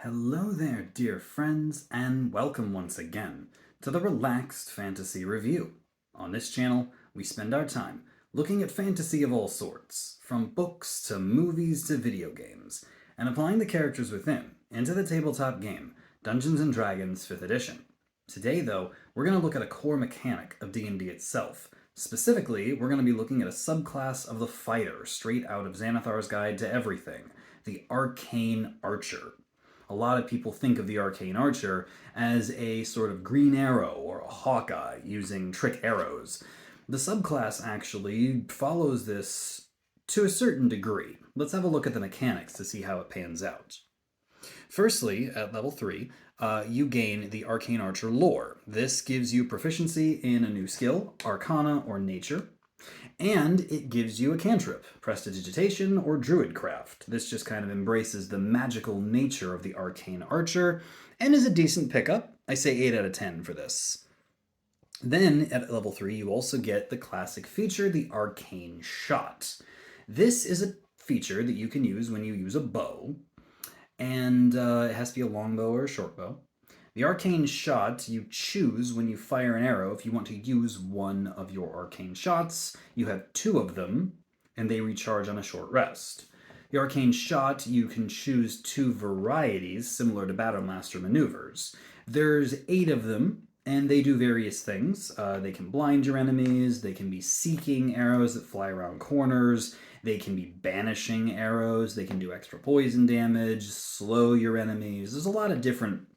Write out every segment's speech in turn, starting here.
Hello there, dear friends, and welcome once again to the Relaxed Fantasy Review. On this channel, we spend our time looking at fantasy of all sorts, from books to movies to video games, and applying the characters within into the tabletop game Dungeons & Dragons 5th Edition. Today, though, we're going to look at a core mechanic of D&D itself. Specifically, we're going to be looking at a subclass of the fighter, straight out of Xanathar's Guide to Everything, the Arcane Archer. A lot of people think of the Arcane Archer as a sort of green arrow or a Hawkeye using trick arrows. The subclass actually follows this to a certain degree. Let's have a look at the mechanics to see how it pans out. Firstly, at level 3, you gain the Arcane Archer lore. This gives you proficiency in a new skill, Arcana or Nature, and it gives you a cantrip, Prestidigitation or Druidcraft. This just kind of embraces the magical nature of the Arcane Archer, and is a decent pickup. I say 8 out of 10 for this. Then, at level 3, you also get the classic feature, the Arcane Shot. This is a feature that you can use when you use a bow, and it has to be a longbow or a short bow. The Arcane Shot, you choose when you fire an arrow if you want to use one of your Arcane Shots. You have 2 of them, and they recharge on a short rest. The Arcane Shot, you can choose 2 varieties, similar to Battlemaster maneuvers. There's 8 of them, and they do various things. They can blind your enemies, they can be seeking arrows that fly around corners, they can be banishing arrows, they can do extra poison damage, slow your enemies. There's a lot of different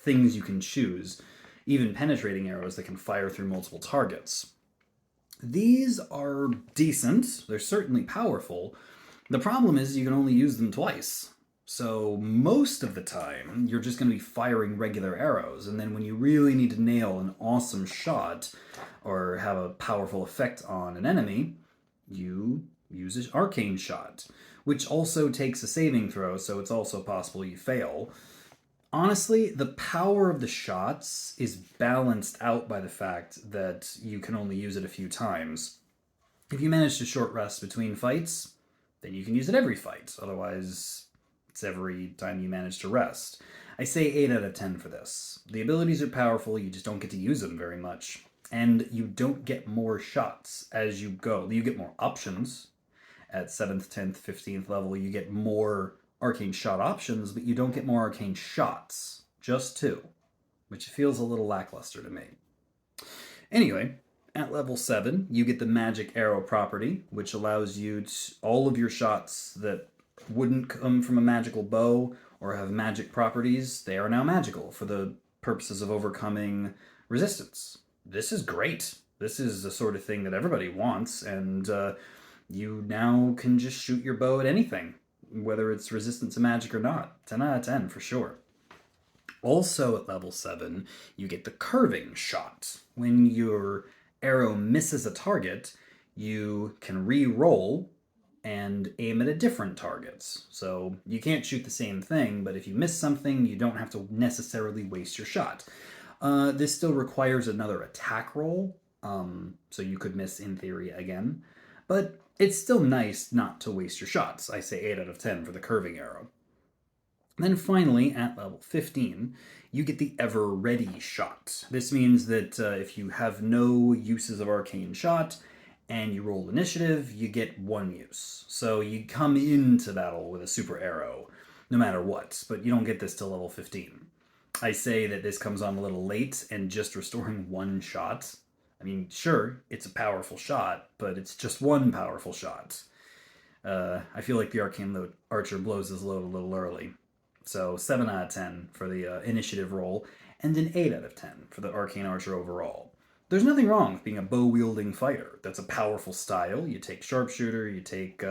things you can choose, even penetrating arrows that can fire through multiple targets. These are decent, they're certainly powerful. The problem is you can only use them twice. So most of the time, you're just going to be firing regular arrows, and then when you really need to nail an awesome shot or have a powerful effect on an enemy, you use an Arcane Shot, which also takes a saving throw, so it's also possible you fail. Honestly, the power of the shots is balanced out by the fact that you can only use it a few times. If you manage to short rest between fights, then you can use it every fight. Otherwise, it's every time you manage to rest. I say 8 out of 10 for this. The abilities are powerful, you just don't get to use them very much. And you don't get more shots as you go. You get more options. At 7th, 10th, 15th level, you get more Arcane Shot options, but you don't get more Arcane Shots. Just 2, which feels a little lackluster to me. Anyway, at level 7, you get the Magic Arrow property, which allows you to, all of your shots that wouldn't come from a magical bow or have magic properties, they are now magical for the purposes of overcoming resistance. This is great. This is the sort of thing that everybody wants, and you now can just shoot your bow at anything, whether it's resistant to magic or not. 10 out of 10 for sure. Also at level 7, you get the Curving Shot. When your arrow misses a target, you can re-roll and aim at a different target. So you can't shoot the same thing, but if you miss something, you don't have to necessarily waste your shot. This still requires another attack roll, so you could miss in theory again. But it's still nice not to waste your shots. I say 8 out of 10 for the Curving Arrow. Then finally, at level 15, you get the Ever Ready Shot. This means that if you have no uses of Arcane Shot and you roll initiative, you get 1 use. So you come into battle with a super arrow, no matter what, but you don't get this till level 15. I say that this comes on a little late, and just restoring 1 shot, I mean, sure, it's a powerful shot, but it's just 1 powerful shot. I feel like the Arcane Archer blows his load a little early. So 7 out of 10 for the initiative roll, and an 8 out of 10 for the Arcane Archer overall. There's nothing wrong with being a bow-wielding fighter. That's a powerful style. You take Sharpshooter, you take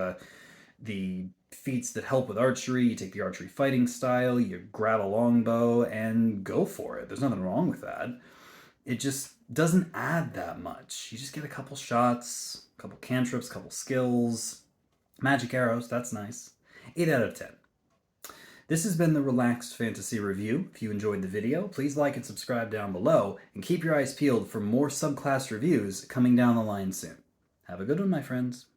the feats that help with archery, you take the archery fighting style, you grab a longbow, and go for it. There's nothing wrong with that. It just doesn't add that much. You just get a couple shots, a couple cantrips, a couple skills, magic arrows, that's nice. 8 out of 10. This has been the Relaxed Fantasy Review. If you enjoyed the video, please like and subscribe down below, and keep your eyes peeled for more subclass reviews coming down the line soon. Have a good one, my friends.